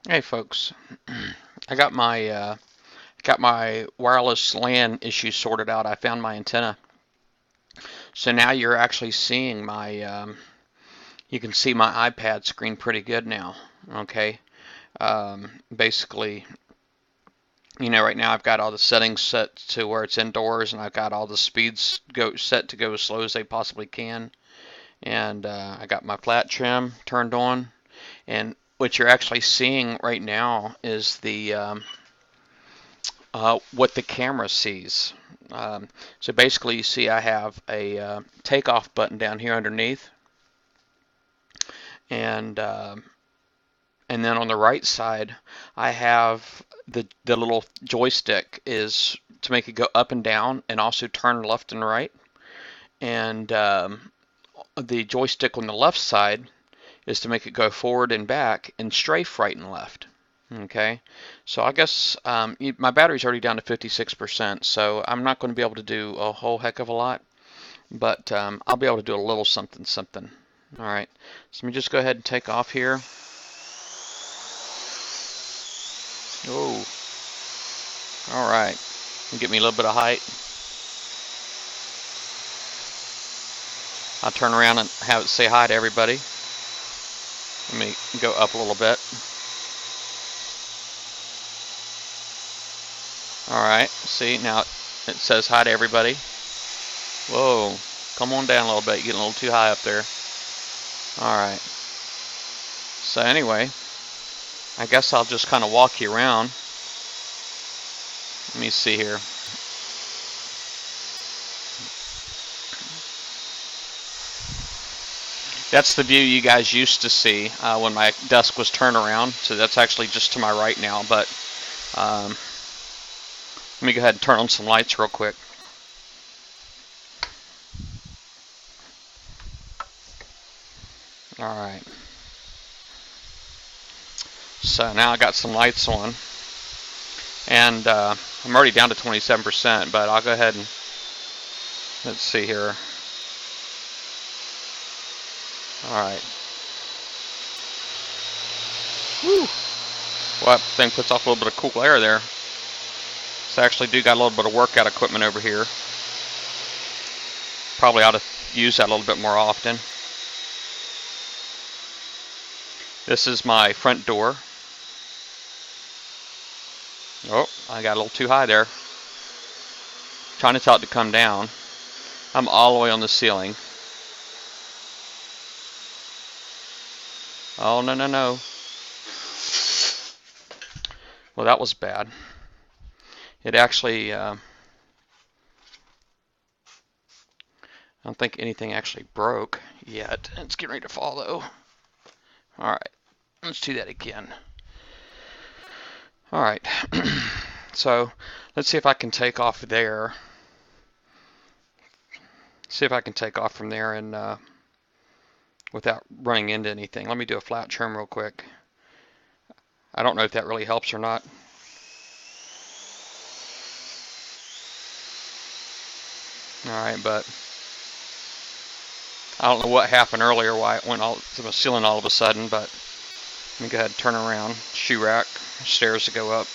Hey folks, I got my wireless LAN issue sorted out. I found my antenna, so now you're actually seeing my you can see my iPad screen pretty good now. Okay, basically, right now I've got all the settings set to where it's indoors, and I've got all the speeds set to go as slow as they possibly can, and I got my flat trim turned on, and what you're actually seeing right now is the what the camera sees. So basically, you see I have a takeoff button down here underneath, and then on the right side, I have the little joystick is to make it go up and down, and also turn left and right. And the joystick on the left side is to make it go forward and back and strafe right and left. Okay, so I guess my battery's already down to 56%, so I'm not going to be able to do a whole heck of a lot, but I'll be able to do a little something something. All right, so let me just go ahead and take off here. Oh, all right, get me a little bit of height. I'll turn around and have it say hi to everybody. Let me go up a little bit. All right, see, now it says hi to everybody. Whoa, come on down a little bit. You're getting a little too high up there. All right. So anyway, I guess I'll just kind of walk you around. Let me see here. That's the view you guys used to see when my desk was turned around. So that's actually just to my right now. But let me go ahead and turn on some lights real quick. All right. So now I got some lights on, and I'm already down to 27%. But I'll go ahead and let's see here. All right. Woo. Well, that thing puts off a little bit of cool air there. So I actually do got a little bit of workout equipment over here. Probably ought to use that a little bit more often. This is my front door. Oh, I got a little too high there. Trying to tell it to come down. I'm all the way on the ceiling. Oh, no, no, no. Well, that was bad. It actually, I don't think anything actually broke yet. It's getting ready to fall, though. All right, let's do that again. All right, so let's see if I can take off there. See if I can take off from there and without running into anything. Let me do a flat trim real quick. I don't know if that really helps or not. Alright, but I don't know what happened earlier, why it went all to the ceiling all of a sudden, but let me go ahead and turn around. Shoe rack, stairs to go up.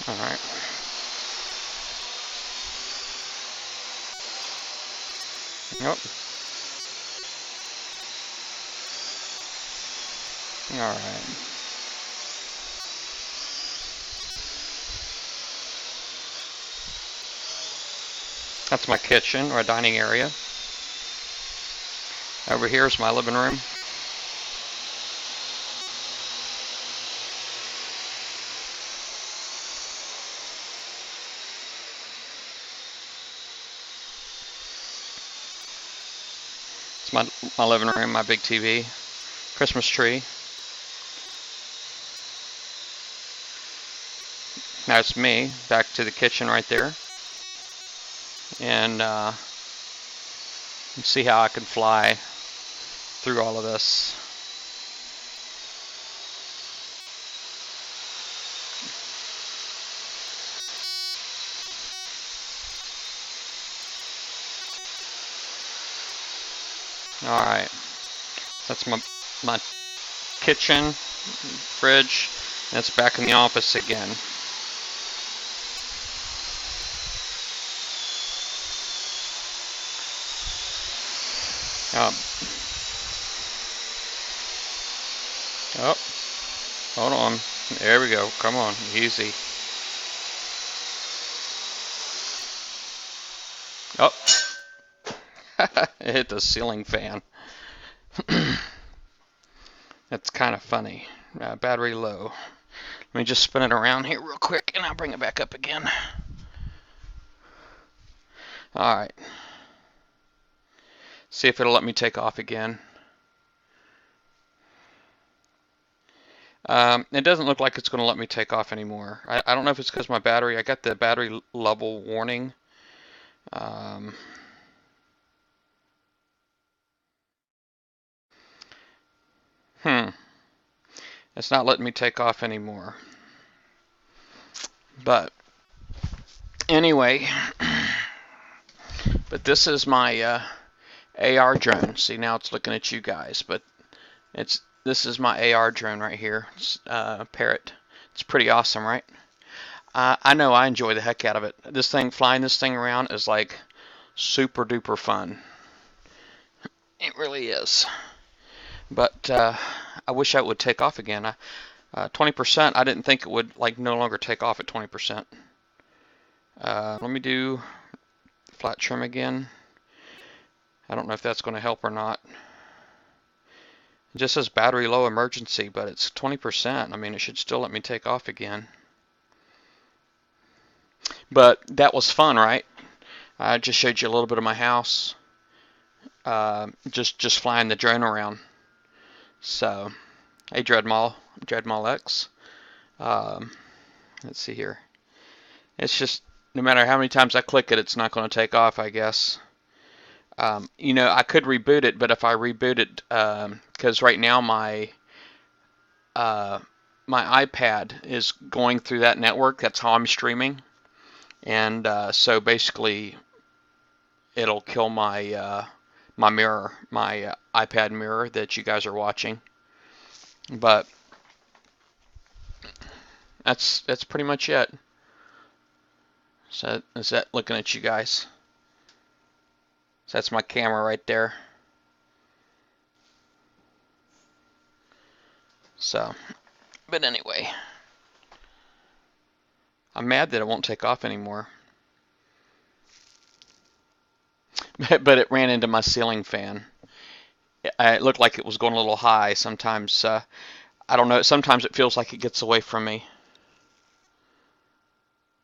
Alright. Yep. Alright. That's my kitchen or dining area. Over here is my living room. It's my living room, my big TV, Christmas tree. Now it's me, back to the kitchen right there. And see how I can fly through all of this. All right, that's my kitchen, fridge, and it's back in the office again. Um, oh, hold on. There we go. Come on, easy. Oh, it hit the ceiling fan. That's kind of funny. Battery low. Let me just spin it around here real quick and I'll bring it back up again. Alright. See if it'll let me take off again. It doesn't look like it's going to let me take off anymore. I don't know if it's because my battery, I got the battery level warning. It's not letting me take off anymore. But anyway, but this is my AR drone. See, now it's looking at you guys, but this is my AR drone right here. It's Parrot. It's pretty awesome, right? I know I enjoy the heck out of it. Flying this thing around is like super duper fun. It really is. But I wish it would take off again. 20%, I didn't think it would like no longer take off at 20%. Let me do flat trim again. I don't know if that's going to help or not. It just says battery low emergency, but it's 20%. I mean, it should still let me take off again. But that was fun, right? I just showed you a little bit of my house. Just flying the drone around. So, hey Dreadmall X. Let's see here. It's just, no matter how many times I click it, it's not going to take off, I guess. You know, I could reboot it, but if I reboot it, because right now my iPad is going through that network. That's how I'm streaming, and so basically, it'll kill my my mirror, my iPad mirror that you guys are watching. But that's pretty much it. So is that looking at you guys? So that's my camera right there. So, but anyway, I'm mad that it won't take off anymore. But it ran into my ceiling fan. It looked like it was going a little high. Sometimes, I don't know, sometimes it feels like it gets away from me.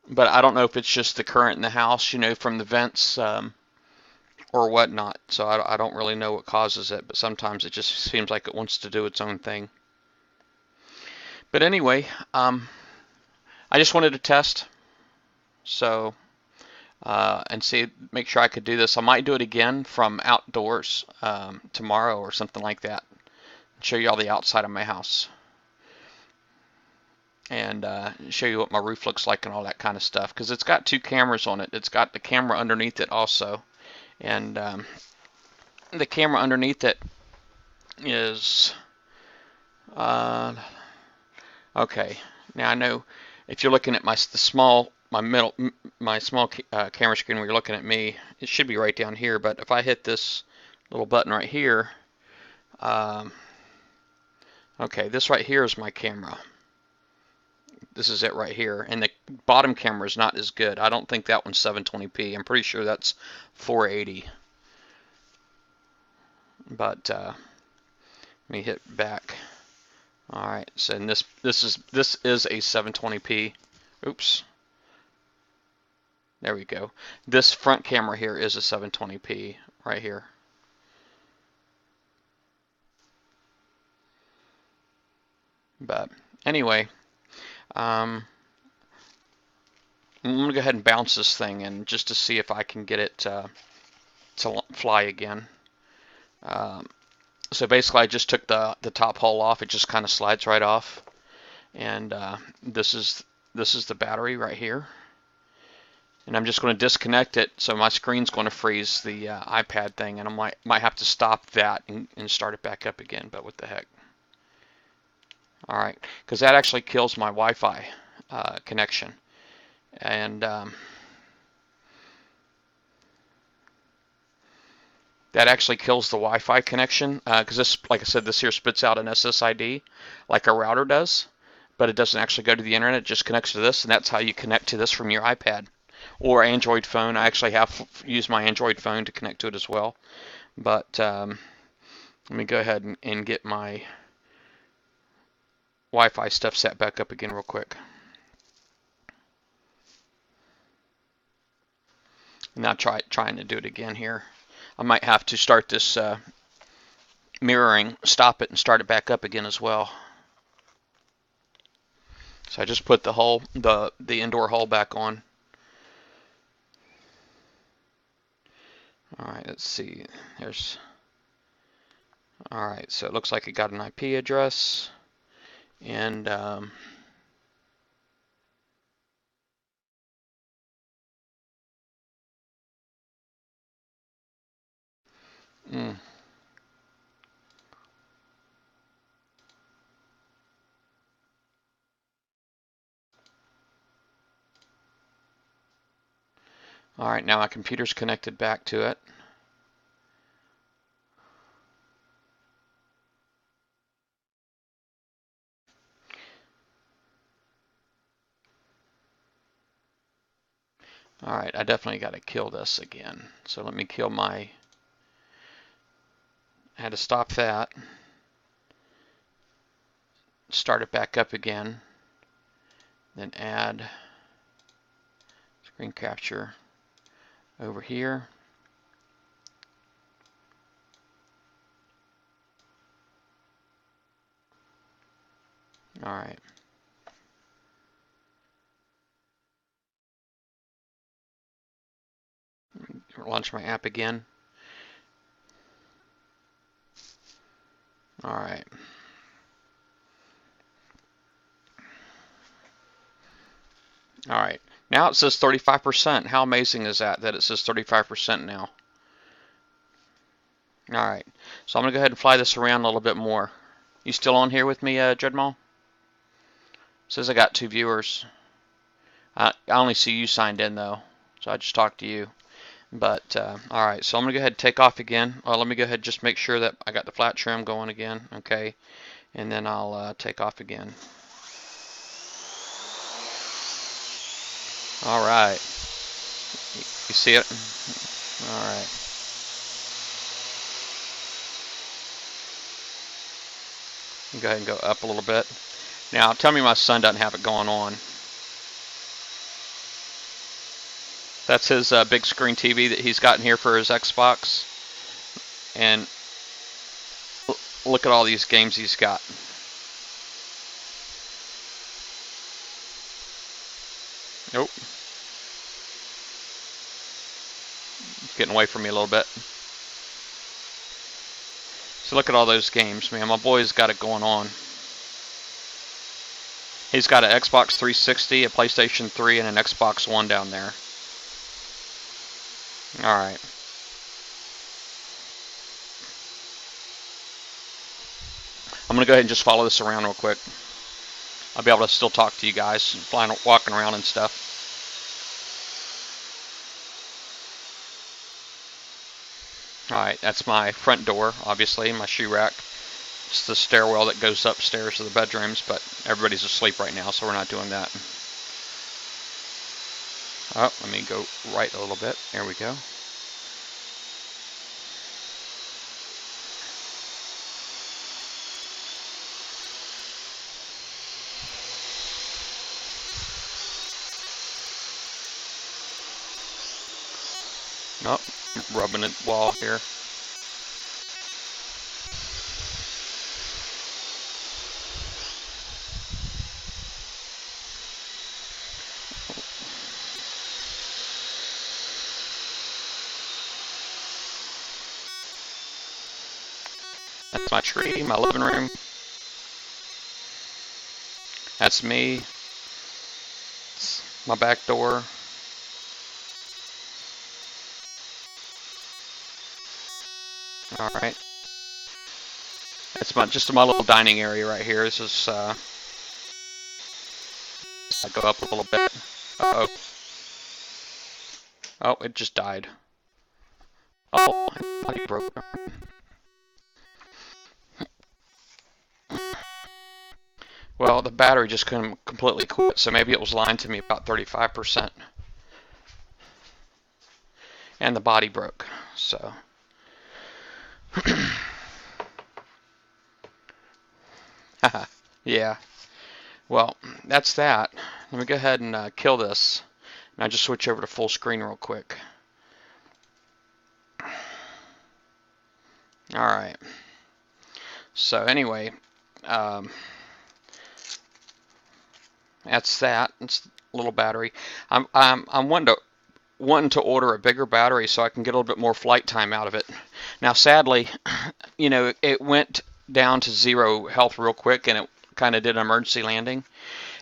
But I don't know if it's just the current in the house, you know, from the vents or whatnot. So I don't really know what causes it, but sometimes it just seems like it wants to do its own thing. But anyway, I just wanted to test. So, and make sure I could do this. I might do it again from outdoors tomorrow or something like that. Show you all the outside of my house. And show you what my roof looks like and all that kind of stuff. Because it's got two cameras on it. It's got the camera underneath it also. And the camera underneath it is... okay, now I know if you're looking at my small camera screen where you're looking at me, it should be right down here. But if I hit this little button right here, okay, this right here is my camera. This is it right here, and the bottom camera is not as good. I don't think that one's 720p. I'm pretty sure that's 480. But let me hit back. All right, so this is a 720p. Oops. There we go. This front camera here is a 720p right here. But anyway, I'm gonna go ahead and bounce this thing in just to see if I can get it to fly again. So basically, I just took the top hull off. It just kind of slides right off, and this is the battery right here. And I'm just going to disconnect it, so my screen's going to freeze the iPad thing, and I might have to stop that and start it back up again, but what the heck. Alright, because that actually kills my Wi-Fi connection. And that actually kills the Wi-Fi connection, because this, like I said, this here spits out an SSID like a router does, but it doesn't actually go to the internet, it just connects to this, and that's how you connect to this from your iPad or Android phone. I actually have used my Android phone to connect to it as well. But let me go ahead and get my Wi-Fi stuff set back up again real quick. Now trying to do it again here. I might have to start this mirroring, stop it, and start it back up again as well. So I just put the hull, the indoor hull back on. Alright, let's see. Alright, so it looks like it got an IP address. And alright, now my computer's connected back to it. Alright, I definitely got to kill this again. So let me kill my... I had to stop that. Start it back up again. Then add screen capture over here. Alright. Launch my app again. Alright. Alright. Now it says 35%. How amazing is that it says 35% now? Alright. So I'm going to go ahead and fly this around a little bit more. You still on here with me, Dreadmall? Says I got 2 viewers. I only see you signed in though. So I just talked to you. But, alright, so I'm going to go ahead and take off again. Let me go ahead and just make sure that I got the flat trim going again. Okay. And then I'll take off again. Alright. You see it? Alright. Go ahead and go up a little bit. Now, tell me my son doesn't have it going on. That's his big screen TV that he's gotten here for his Xbox. And look at all these games he's got. Nope. It's getting away from me a little bit. So look at all those games, man. My boy's got it going on. He's got an Xbox 360, a PlayStation 3, and an Xbox One down there. Alright. I'm going to go ahead and just follow this around real quick. I'll be able to still talk to you guys, flying, walking around and stuff. Alright, that's my front door, obviously, my shoe rack. It's the stairwell that goes upstairs to the bedrooms, but everybody's asleep right now, so we're not doing that. Oh, let me go right a little bit. There we go. Oh, rubbing the wall here. That's my tree, my living room. That's me. It's my back door. All right. It's just my little dining area right here. This is, I go up a little bit. Uh-oh. Oh, it just died. Oh, my body broke. Well, the battery just couldn't completely quit, so maybe it was lying to me about 35%. And the body broke, so. Yeah. Well, that's that. Let me go ahead and kill this. And I'll just switch over to full screen real quick. Alright. So anyway, that's that. It's a little battery. I'm wanting to order a bigger battery so I can get a little bit more flight time out of it. Now, sadly, you know, it went down to 0 health real quick, and it kind of did an emergency landing.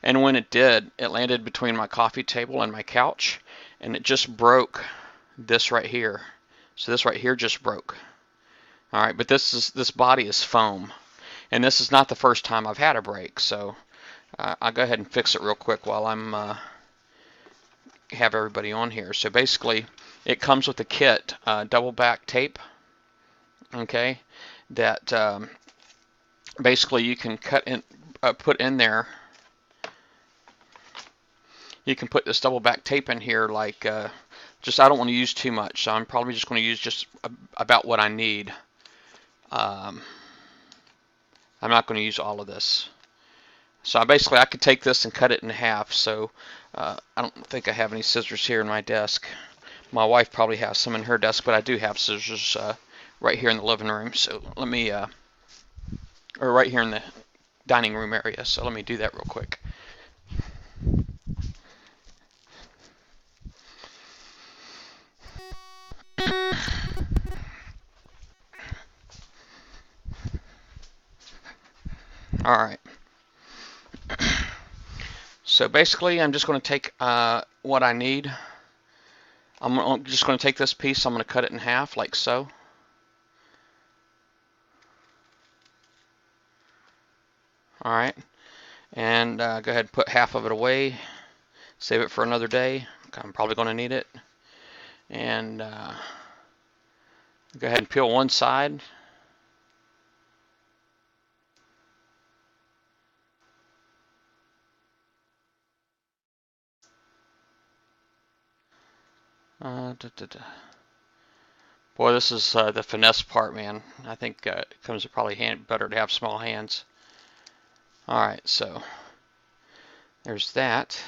And when it did, it landed between my coffee table and my couch, and it just broke this right here. So this right here just broke. All right, but this body is foam, and this is not the first time I've had a break. So I'll go ahead and fix it real quick while I'm have everybody on here. So basically, it comes with a kit, double back tape. Okay, that basically you can cut in, put in there. You can put this double back tape in here, like just I don't want to use too much, so I'm probably just going to use just about what I need. I'm not going to use all of this. So basically I could take this and cut it in half. So I don't think I have any scissors here in my desk. My wife probably has some in her desk, but I do have scissors right here in the living room. So let me, or right here in the dining room area. So let me do that real quick. All right. So basically, I'm just going to take what I need. I'm just going to take this piece. I'm going to cut it in half, like so. All right. And go ahead and put half of it away. Save it for another day. I'm probably going to need it. And go ahead and peel one side. Boy, this is the finesse part, man. I think it comes probably better to have small hands. Alright, so there's that.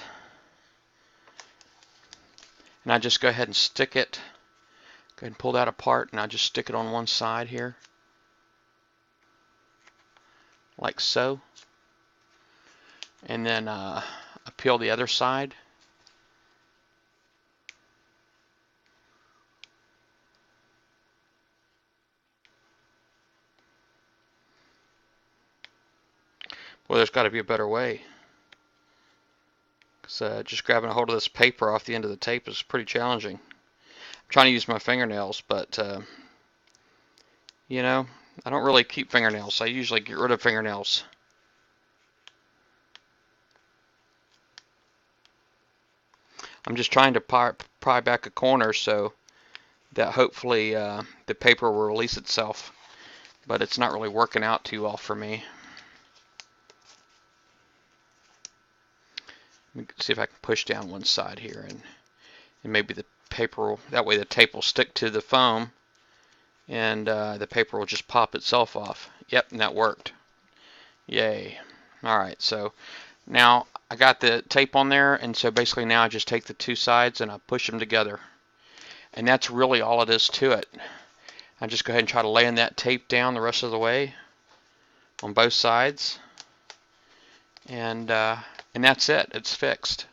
And I just go ahead and stick it. Go ahead and pull that apart, and I just stick it on one side here. Like so. And then I peel the other side. Well, there's got to be a better way. Because just grabbing a hold of this paper off the end of the tape is pretty challenging. I'm trying to use my fingernails, but, you know, I don't really keep fingernails. I usually get rid of fingernails. I'm just trying to pry back a corner so that hopefully the paper will release itself. But it's not really working out too well for me. Let me see if I can push down one side here, and maybe the paper will, that way the tape will stick to the foam, and the paper will just pop itself off. Yep, and that worked. Yay. Alright, so now I got the tape on there, and so basically now I just take the two sides and I push them together. And that's really all it is to it. I just go ahead and try to lay in that tape down the rest of the way on both sides. And that's it. It's fixed.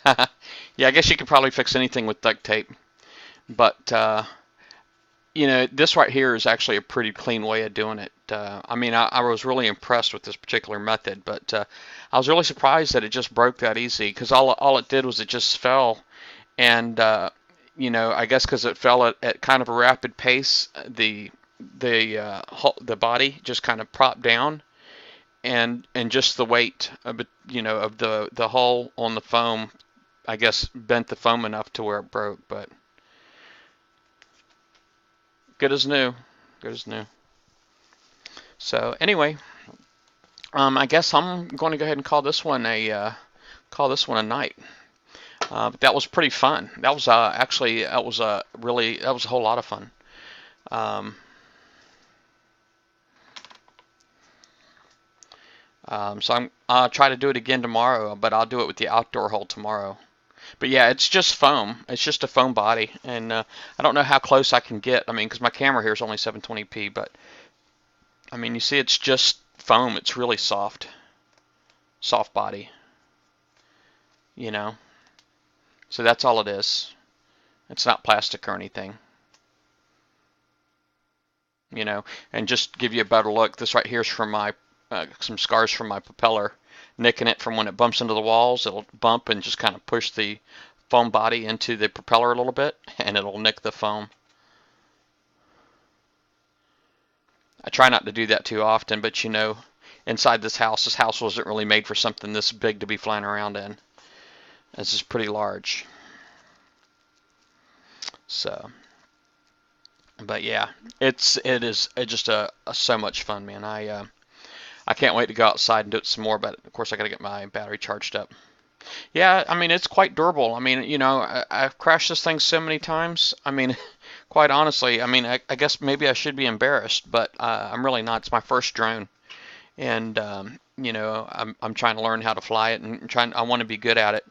Yeah, I guess you could probably fix anything with duct tape. But, you know, this right here is actually a pretty clean way of doing it. I mean, I was really impressed with this particular method. But I was really surprised that it just broke that easy. Because all it did was it just fell. And, you know, I guess because it fell at kind of a rapid pace, the body just kind of propped down, and just the weight of it, you know, of the hull on the foam, I guess bent the foam enough to where it broke. But good as new, good as new. So anyway, I guess I'm going to go ahead and call this one a night. But that was pretty fun. That was actually that was a whole lot of fun. Um, so I'll try to do it again tomorrow, but I'll do it with the outdoor hull tomorrow. But yeah, it's just foam. It's just a foam body, and I don't know how close I can get. I mean, because my camera here is only 720p, but I mean, you see, it's just foam. It's really soft body, you know. So that's all it is. It's not plastic or anything, you know. And just to give you a better look, this right here is from my some scars from my propeller, nicking it from when it bumps into the walls. It'll bump and just kind of push the foam body into the propeller a little bit, and it'll nick the foam. I try not to do that too often, but you know, inside this house wasn't really made for something this big to be flying around in. This is pretty large. So, but yeah, it's just so much fun, man. I can't wait to go outside and do it some more, but of course I got to get my battery charged up. Yeah, I mean, it's quite durable. I mean, you know, I've crashed this thing so many times. I mean, quite honestly, I mean, I guess maybe I should be embarrassed, but I'm really not. It's my first drone, and you know, I'm trying to learn how to fly it, and I want to be good at it.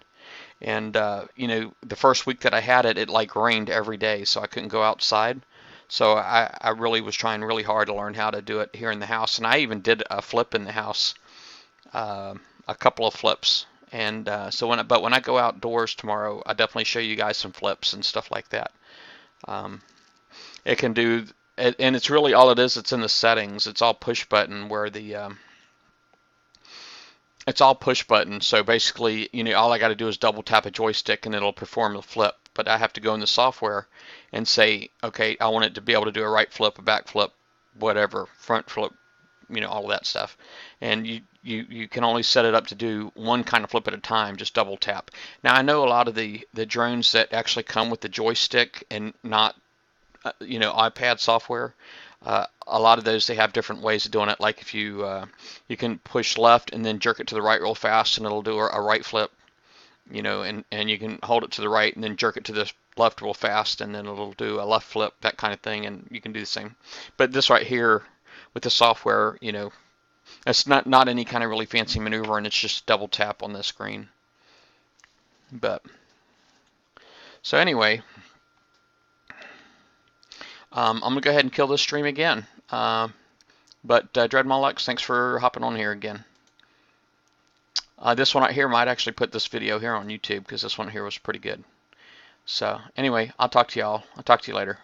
And you know, the first week that I had it, it like rained every day, so I couldn't go outside. So I really was trying really hard to learn how to do it here in the house, and I even did a flip in the house, a couple of flips. And so when I go outdoors tomorrow, I definitely show you guys some flips and stuff like that. It can do, and it's really all it is. It's in the settings. It's all push button where it's all push button. So basically, you know, all I got to do is double tap a joystick and it'll perform the flip. But I have to go in the software and say, okay, I want it to be able to do a right flip, a back flip, whatever, front flip, you know, all of that stuff. And you can only set it up to do one kind of flip at a time, just double tap. Now I know a lot of the drones that actually come with the joystick and not you know, iPad software, a lot of those, they have different ways of doing it. Like if you can push left and then jerk it to the right real fast and it'll do a right flip, you know, and you can hold it to the right and then jerk it to the left real fast and then it'll do a left flip, that kind of thing, and you can do the same. But this right here with the software, you know, it's not any kind of really fancy maneuver, and it's just double tap on the screen. But so anyway, I'm gonna go ahead and kill this stream again. But Dreadmolux, thanks for hopping on here again. This one right here might actually put this video here on YouTube because this one here was pretty good. So anyway, I'll talk to y'all. I'll talk to you later.